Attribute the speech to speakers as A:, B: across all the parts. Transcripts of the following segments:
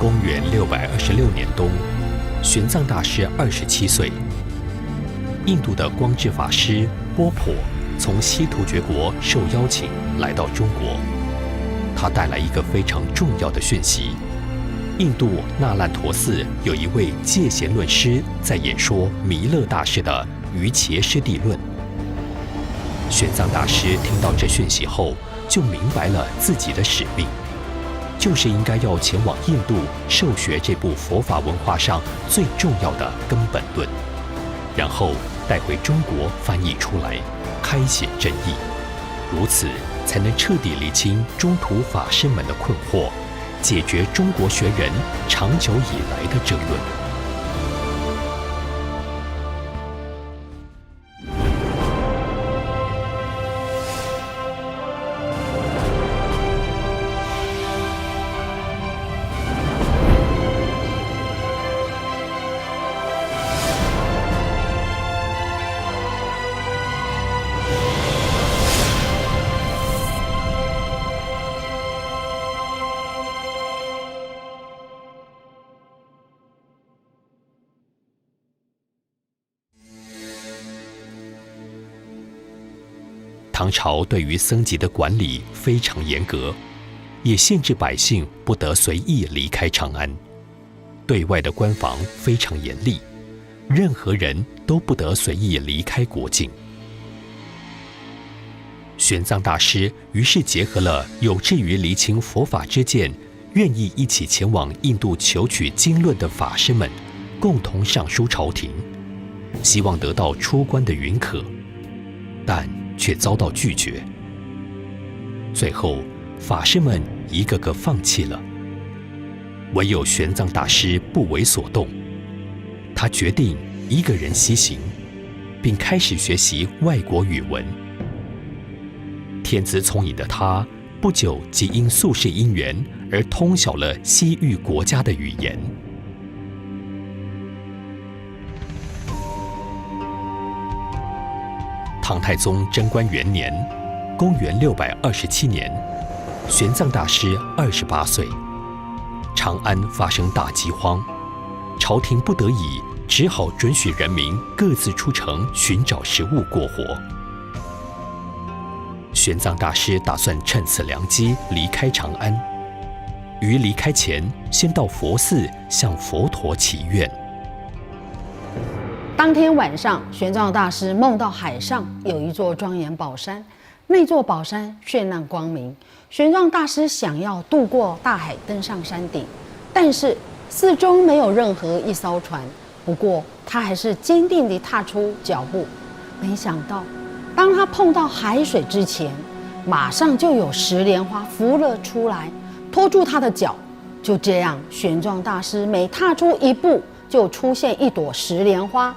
A: 公元626年冬，玄奘大师27岁。印度的光智法师波婆从西突厥国受邀请来到中国，他带来一个非常重要的讯息：印度那烂陀寺有一位戒贤论师在演说弥勒大师的《瑜伽师地论》。玄奘大师听到这讯息后，就明白了自己的使命，就是应该要前往印度受学这部佛法文化上最重要的根本论，然后带回中国翻译出来，开显真义，如此才能彻底理清中途法师们的困惑，解决中国学人长久以来的争论。唐朝对于僧籍的管理非常严格，也限制百姓不得随意离开长安。对外的关防非常严厉，任何人都不得随意离开国境。玄奘大师于是结合了有志于厘清佛法之见，愿意一起前往印度求取经论的法师们，共同上书朝廷，希望得到出关的允可，但却遭到拒绝。最后，法师们一个个放弃了，唯有玄奘大师不为所动。他决定一个人西行，并开始学习外国语文。天资聪颖的他，不久即因宿世因缘而通晓了西域国家的语言。唐太宗贞观元年，公元627年，玄奘大师28岁，长安发生大饥荒，朝廷不得已只好准许人民各自出城寻找食物过活。玄奘大师打算趁此良机离开长安，于离开前先到佛寺向佛陀祈愿。
B: 当天晚上，玄奘大师梦到海上有一座庄严宝山，那座宝山绚烂光明。玄奘大师想要渡过大海登上山顶，但是四周没有任何一艘船。不过他还是坚定地踏出脚步。没想到，当他碰到海水之前，马上就有石莲花浮了出来，拖住他的脚。就这样，玄奘大师每踏出一步，就出现一朵石莲花，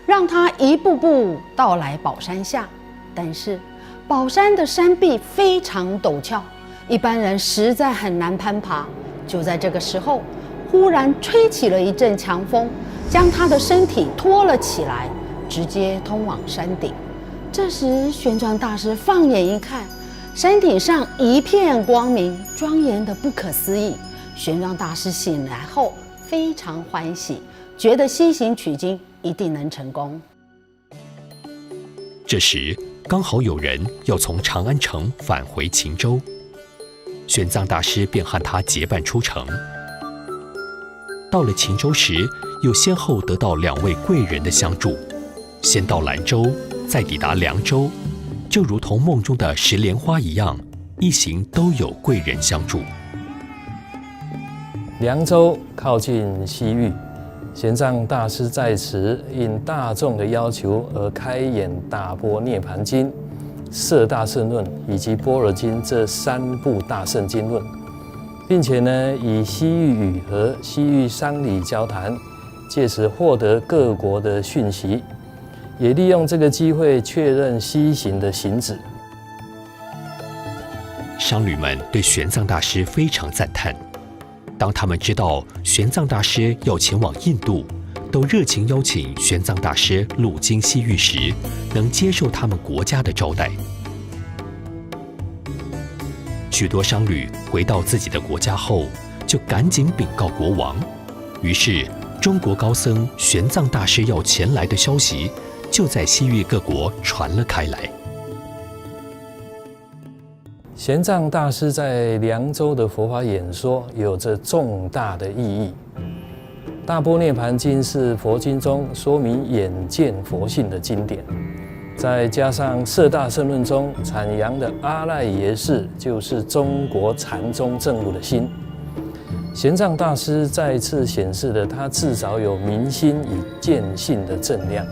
B: 让他一步步到来宝山下。但是宝山的山壁非常陡峭，一般人实在很难攀爬。就在这个时候，忽然吹起了一阵强风，将他的身体拖了起来，直接通往山顶。这时玄奘大师放眼一看，山顶上一片光明，庄严得不可思议。玄奘大师醒来后非常欢喜，觉得西行取经一定能成功。
A: 这时刚好有人要从长安城返回秦州，玄奘大师便和他结伴出城。到了秦州时，又先后得到2位贵人的相助，先到兰州，再抵达凉州，就如同梦中的石莲花一样，一行都有贵人相助。
C: 凉州靠近西域，玄奘大师在此应大众的要求而开演《大般涅盘经》《摄大乘论》以及《般若经》这3部大乘经论，并且呢以西域语和西域商理交谈，借此获得各国的讯息，也利用这个机会确认西行的行止。
A: 商旅们对玄奘大师非常赞叹。当他们知道玄奘大师要前往印度，都热情邀请玄奘大师路经西域时，能接受他们国家的招待。许多商旅回到自己的国家后，就赶紧禀告国王。于是，中国高僧玄奘大师要前来的消息，就在西域各国传了开来。
C: 玄奘大师在凉州的佛法演说有着重大的意义。《大般涅盘经》是佛经中说明眼见佛性的经典，再加上《摄大乘论》中阐扬的阿赖耶识就是中国禅宗证悟的心。玄奘大师再次显示了他至少有明心与见性的正量。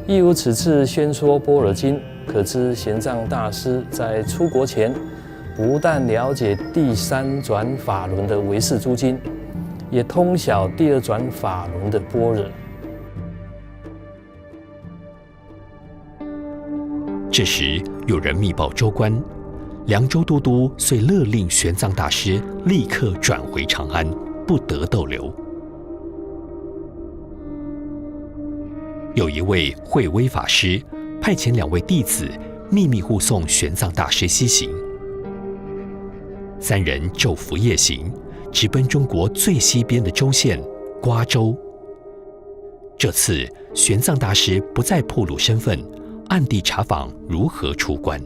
C: 亦如此次宣说般若经，可知玄奘大师在出国前，不但了解第三转法轮的唯识诸经，也通晓第二转法轮的般若。
A: 这时，有人密报州官，凉州都督遂勒令玄奘大师立刻转回长安，不得逗留。有一位慧威法师派遣2位弟子秘密护送玄奘大师西行。3人昼伏夜行，直奔中国最西边的州县瓜州。这次玄奘大师不再暴露身份，暗地查访如何出关。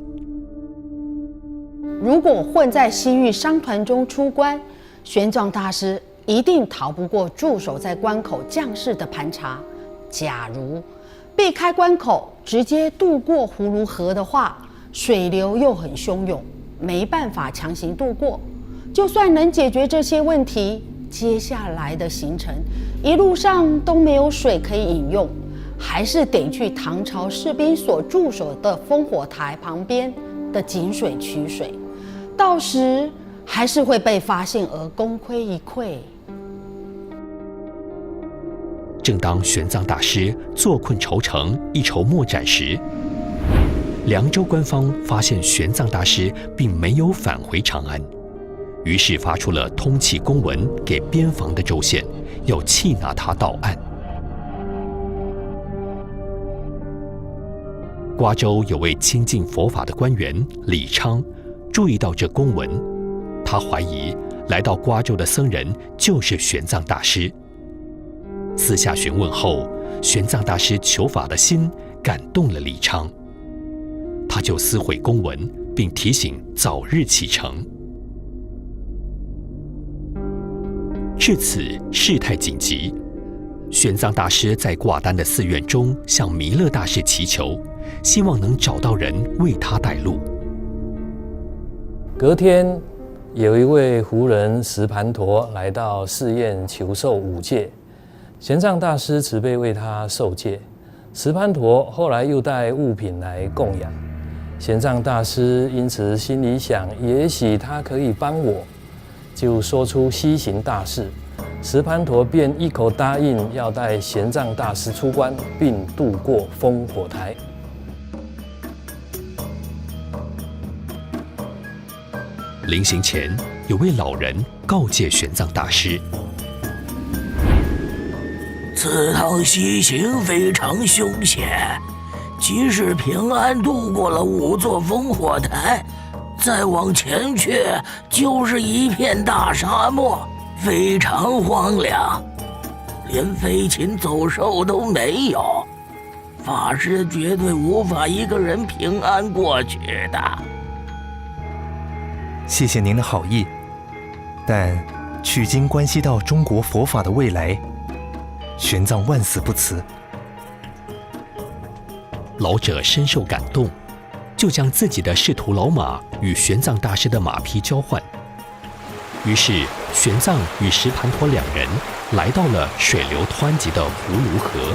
B: 如果混在西域商团中出关，玄奘大师一定逃不过驻守在关口将士的盘查。假如避开关口，直接渡过葫芦河的话，水流又很汹涌，没办法强行渡过。就算能解决这些问题，接下来的行程一路上都没有水可以饮用，还是得去唐朝士兵所驻守的烽火台旁边的井水取水，到时还是会被发现而功亏一篑。
A: 正当玄奘大师坐困愁城，一筹莫展时，凉州官方发现玄奘大师并没有返回长安，于是发出了通缉公文给边防的州县，要缉拿他到案。瓜州有位亲近佛法的官员李昌，注意到这公文，他怀疑来到瓜州的僧人就是玄奘大师。私下询问后，玄奘大师求法的心感动了李昌，他就撕毁公文，并提醒早日启程。至此事态紧急，玄奘大师在挂单的寺院中向弥勒大师祈求，希望能找到人为他带路。
C: 隔天，有一位胡人石盘陀来到寺院求受5戒，玄奘大师慈悲为他受戒。石盘陀后来又带物品来供养，玄奘大师因此心里想，也许他可以帮我，就说出西行大事。石盘陀便一口答应要带玄奘大师出关，并渡过烽火台。
A: 临行前，有位老人告诫玄奘大师：
D: 此趟西行非常凶险，即使平安渡过了5座烽火台，再往前去就是一片大沙漠，非常荒凉，连飞禽走兽都没有，法师绝对无法一个人平安过去的。
E: 谢谢您的好意，但取经关系到中国佛法的未来，玄奘万死不辞。
A: 老者深受感动，就将自己的仕途老马与玄奘大师的马匹交换。于是，玄奘与石盘陀2人来到了水流湍急的葫芦河。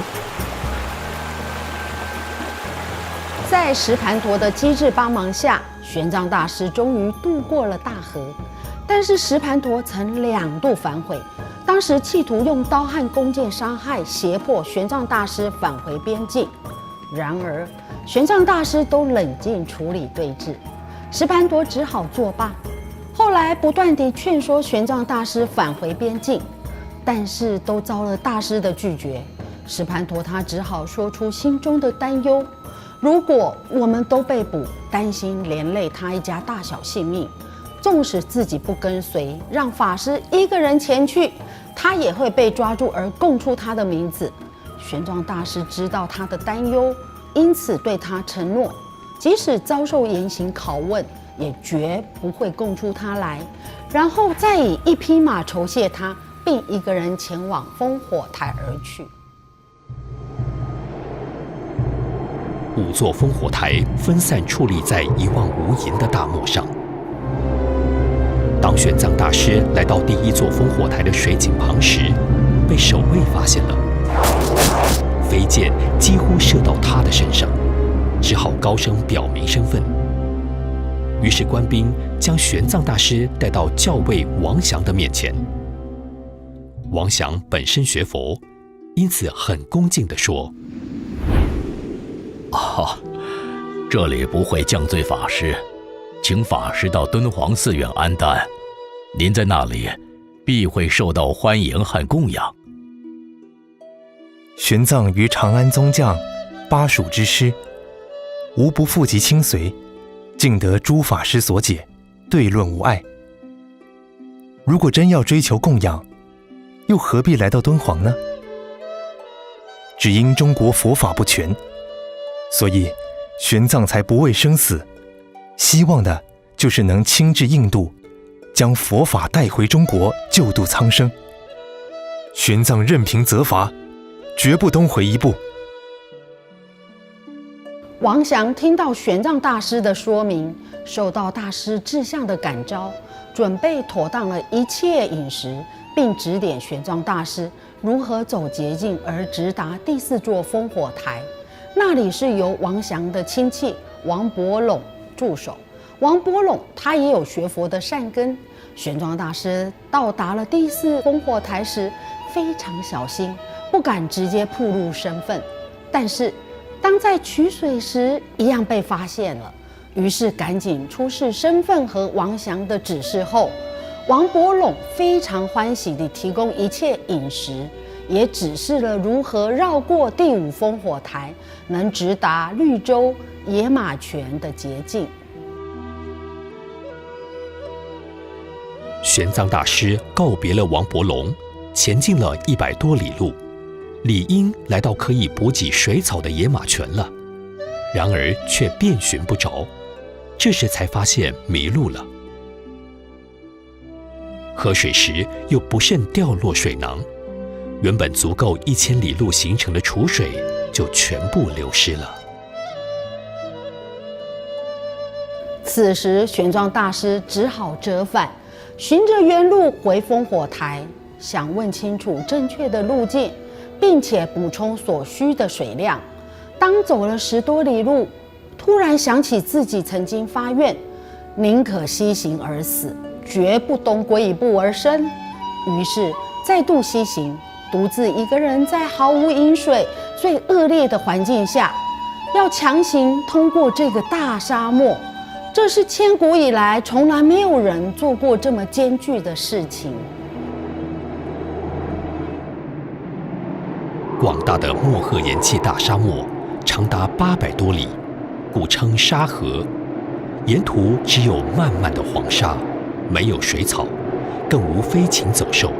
B: 在石盘陀的机智帮忙下，玄奘大师终于渡过了大河。但是石盘陀曾2度反悔，当时企图用刀和弓箭伤害胁迫玄奘大师返回边境。然而玄奘大师都冷静处理对峙，石盘陀只好作罢。后来不断地劝说玄奘大师返回边境，但是都遭了大师的拒绝。石盘陀他只好说出心中的担忧：如果我们都被捕，担心连累他一家大小性命，纵使自己不跟随，让法师一个人前去，他也会被抓住而供出他的名字。玄奘大师知道他的担忧，因此对他承诺，即使遭受严刑拷问，也绝不会供出他来，然后再以一匹马酬谢他，并一个人前往烽火台而去。
A: 5座烽火台分散矗立在一望无垠的大漠上。当玄奘大师来到第1座烽火台的水井旁时，被守卫发现了，飞箭几乎射到他的身上，只好高声表明身份。于是官兵将玄奘大师带到校尉王祥的面前。王祥本身学佛，因此很恭敬地说：“
F: 这里不会降罪法师，请法师到敦煌寺院安旦，您在那里必会受到欢迎和供养。”
E: 玄奘于长安宗将巴蜀之师，无不负及亲随，竟得诸法师所解，对论无碍。如果真要追求供养，又何必来到敦煌呢？只因中国佛法不全，所以玄奘才不畏生死，希望的就是能亲至印度，将佛法带回中国，救度苍生。玄奘任凭责罚，绝不东回一步。
B: 王祥听到玄奘大师的说明，受到大师志向的感召，准备妥当了一切饮食，并指点玄奘大师如何走捷径而直达第4座烽火台。那里是由王祥的亲戚王伯陇驻守。王伯陇他也有学佛的善根。玄奘大师到达了第4烽火台时，非常小心，不敢直接暴露身份。但是当在取水时，一样被发现了，于是赶紧出示身份和王祥的指示后，王伯陇非常欢喜地提供一切饮食，也指示了如何绕过第5烽火台，能直达绿洲野马泉的捷径。
A: 玄奘大师告别了王伯陇，前进了100多里路，理应来到可以补给水草的野马泉了，然而却遍寻不着，这时才发现迷路了。喝水时又不慎掉落水囊，原本足够1000里路形成的储水就全部流失了。
B: 此时玄奘大师只好折返，循着原路回烽火台，想问清楚正确的路径，并且补充所需的水量。当走了10多里路，突然想起自己曾经发愿，宁可西行而死，绝不东归一步而生。于是再度西行，独自一个人在毫无饮水、最恶劣的环境下，要强行通过这个大沙漠。这是千古以来从来没有人做过这么艰巨的事情。
A: 广大的漠河盐气大沙漠长达800多里，故称沙河。沿途只有漫漫的黄沙，没有水草，更无飞禽走兽。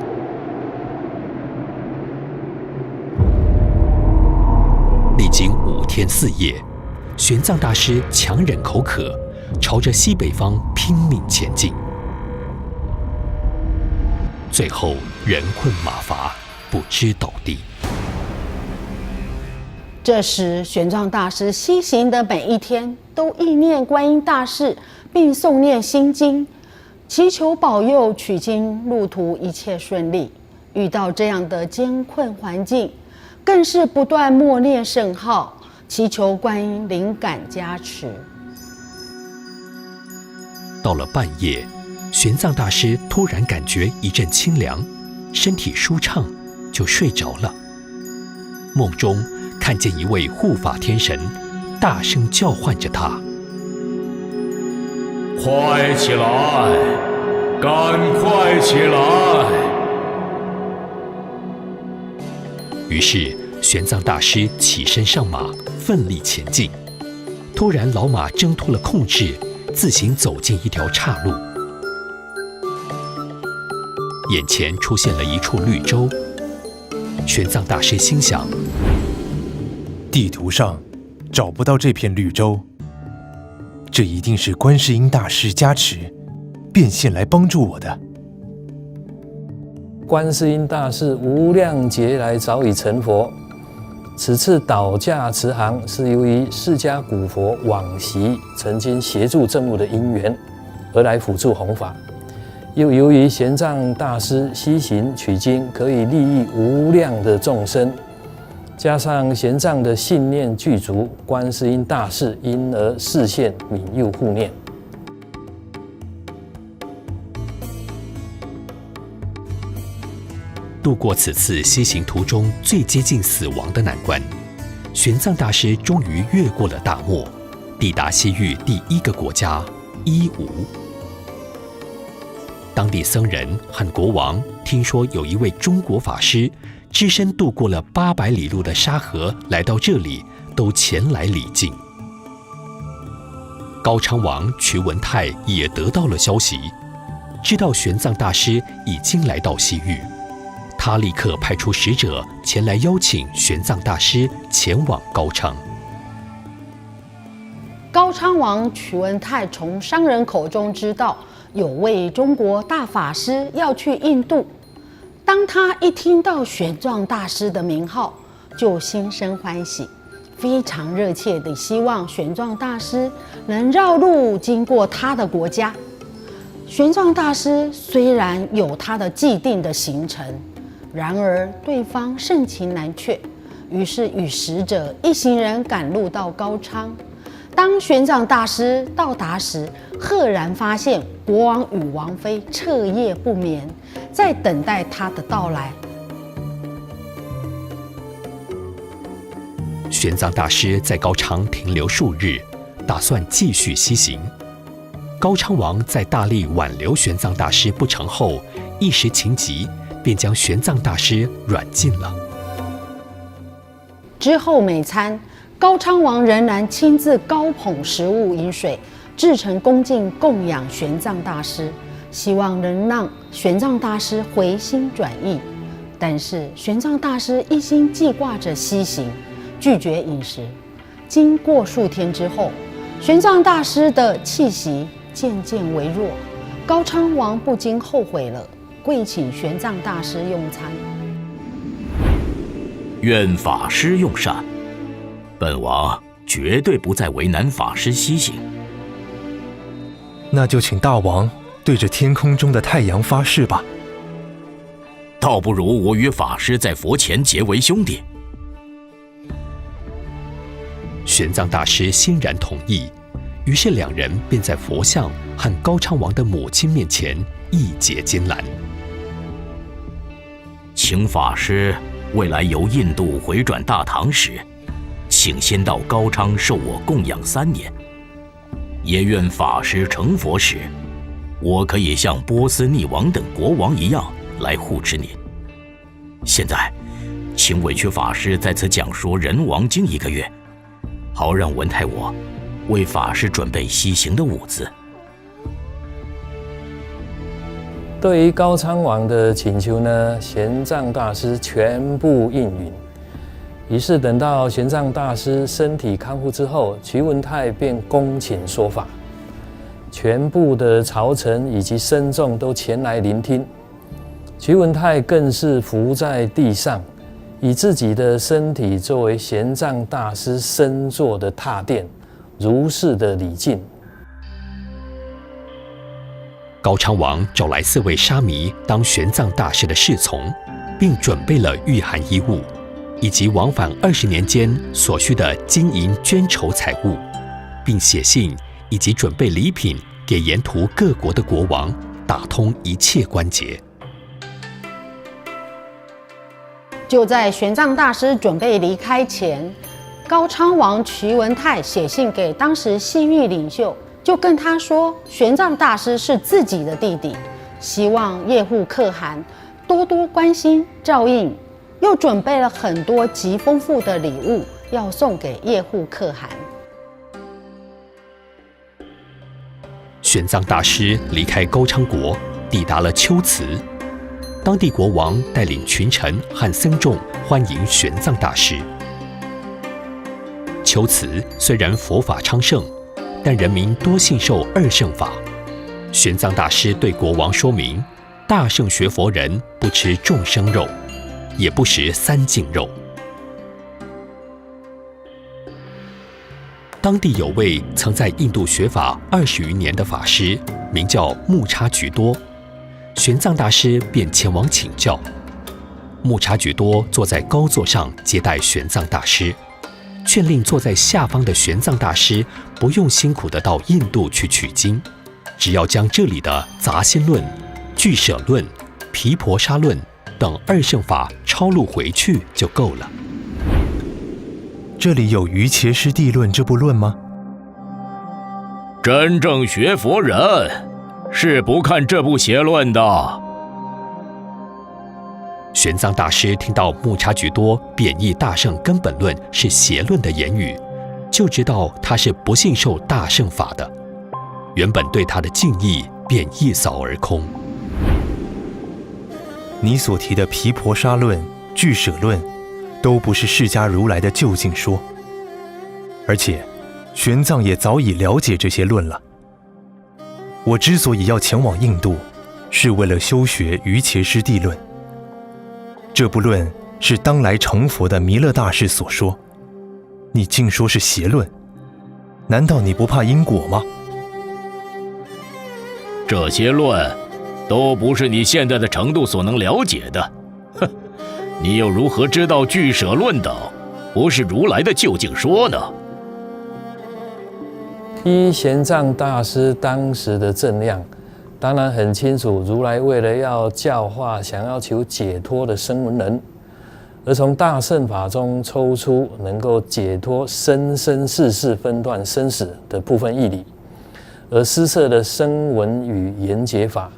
A: 历经5天4夜，玄奘大师强忍口渴，朝着西北方拼命前进。最后人困马乏，不知倒地。
B: 这时玄奘大师西行的每一天都意念观音大士，并诵念心经，祈求保佑取经路途一切顺利。遇到这样的艰困环境，更是不断默念圣号，祈求观音灵感加持。
A: 到了半夜，玄奘大师突然感觉一阵清凉，身体舒畅，就睡着了。梦中看见一位护法天神大声叫唤着他：“
F: 快起来，赶快起来！”
A: 于是玄奘大师起身上马，奋力前进。突然老马挣脱了控制，自行走进一条岔路，眼前出现了一处绿洲。玄奘大师心想，
E: 地图上找不到这片绿洲，这一定是观世音大师加持变现来帮助我的。
C: 观世音大士无量劫来早已成佛，此次倒驾慈航是由于释迦古佛往昔曾经协助证悟的因缘而来辅助弘法，又由于玄奘大师西行取经可以利益无量的众生，加上玄奘的信念具足，观世音大士因而示现悯佑护念。
A: 度过此次西行途中最接近死亡的难关，玄奘大师终于越过了大漠，抵达西域第一个国家伊吾。当地僧人和国王听说有一位中国法师只身渡过了800里路的沙河来到这里，都前来礼敬。高昌王瞿文泰也得到了消息，知道玄奘大师已经来到西域，他立刻派出使者前来邀请玄奘大师前往高昌。
B: 高昌王瞿文泰从商人口中知道有位中国大法师要去印度，当他一听到玄奘大师的名号，就心生欢喜，非常热切地希望玄奘大师能绕路经过他的国家。玄奘大师虽然有他的既定的行程，然而对方盛情难却，于是与使者一行人赶路到高昌。当玄奘大师到达时，赫然发现国王与王妃彻夜不眠，在等待他的到来。
A: 玄奘大师在高昌停留数日，打算继续西行。高昌王在大力挽留玄奘大师不成后，一时情急，便将玄奘大师软禁了。
B: 之后每餐，高昌王仍然亲自高捧食物饮水，制成恭敬供养玄奘大师，希望能让玄奘大师回心转意。但是玄奘大师一心记挂着西行，拒绝饮食。经过数天之后，玄奘大师的气息渐渐微弱，高昌王不禁后悔了，跪请玄奘大师用餐。
F: 愿法师用膳，本王绝对不再为难法师西行。
E: 那就请大王对着天空中的太阳发誓吧。
F: 倒不如我与法师在佛前结为兄弟。
A: 玄奘大师欣然同意，于是两人便在佛像和高昌王的母亲面前义结金兰。
F: 请法师未来由印度回转大唐时，请先到高昌受我供养3年。也愿法师成佛时，我可以像波斯匿王等国王一样来护持您。现在，请委屈法师在此讲说人王经1个月，好让文泰我为法师准备西行的物资。
C: 对于高昌王的请求呢，玄奘大师全部应允。于是等到玄奘大师身体康复之后，瞿文泰便恭请说法，全部的朝臣以及僧众都前来聆听。瞿文泰更是伏在地上，以自己的身体作为玄奘大师身坐的踏垫，如是的礼敬。
A: 高昌王找来4位沙弥当玄奘大师的侍从，并准备了御寒衣物，以及往返20年间所需的金银绢绸财物，并写信以及准备礼品给沿途各国的国王，打通一切关节。
B: 就在玄奘大师准备离开前，高昌王瞿文泰写信给当时西域领袖，就跟他说玄奘大师是自己的弟弟，希望叶护可汗多多关心照应，又准备了很多极丰富的礼物要送给叶护可汗。
A: 玄奘大师离开高昌国，抵达了龟兹。当地国王带领群臣和僧众欢迎玄奘大师。秋瓷虽然佛法昌盛，但人民多信受二圣法。玄奘大师对国王说明，大圣学佛人不吃众生肉，也不食三净肉。当地有位曾在印度学法20余年的法师，名叫木叉菊多。玄奘大师便前往请教。木叉菊多坐在高座上接待玄奘大师，劝令坐在下方的玄奘大师不用辛苦地到印度去取经，只要将这里的杂心论、俱舍论、毗婆沙论等二圣法抄录回去就够了。
E: 这里有《瑜伽师地论》这部论吗？
F: 真正学佛人是不看这部邪论的。
A: 玄奘大师听到木叉菊多贬义大圣根本论是邪论的言语，就知道他是不信受大圣法的，原本对他的敬意便一扫而空。
E: 你所提的毗婆沙论、俱舍论，都不是释迦如来的究竟说，而且玄奘也早已了解这些论了。我之所以要前往印度，是为了修学《瑜伽师地论》。这部论是当来成佛的弥勒大士所说，你竟说是邪论，难道你不怕因果吗？
F: 这些论都不是你现在的程度所能了解的。哼，你又如何知道俱舍论等不是如来的究竟说呢？
C: 依玄奘大师当时的正量，当然很清楚，如来为了要教化想要求解脱的声闻人，而从大乘法中抽出能够解脱生生世世分段生死的部分义理，而施设的声闻与言解法。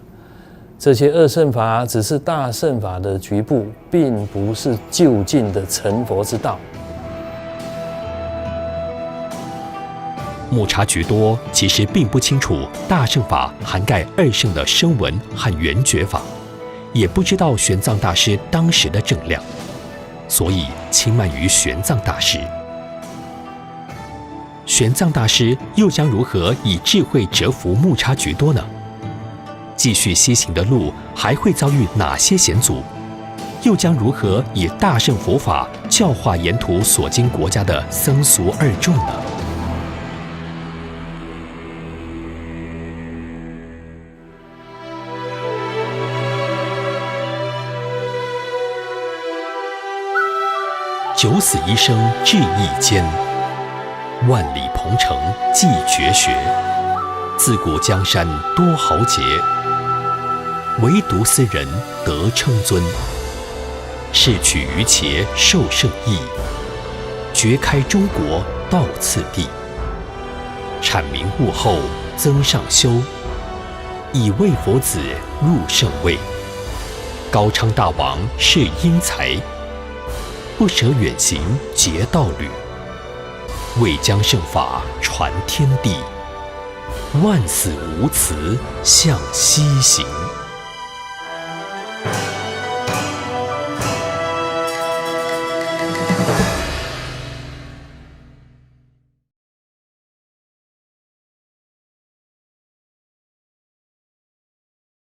C: 这些二乘法只是大乘法的局部，并不是究竟的成佛之道。
A: 木叉菊多其实并不清楚大乘法涵盖二乘的声闻和缘觉法，也不知道玄奘大师当时的正量，所以轻慢于玄奘大师。玄奘大师又将如何以智慧折服木叉菊多呢？继续西行的路还会遭遇哪些险阻？又将如何以大乘佛法教化沿途所经国家的僧俗二众呢？九死一生志意坚，万里鹏程继绝学。自古江山多豪杰，唯独斯人得称尊。逝去于伽受圣意，决开中国道次第。阐明悟后增上修，以为佛子入圣位。高昌大王是英才，不舍远行结道侣，为将圣法传天地，万死无辞向西行。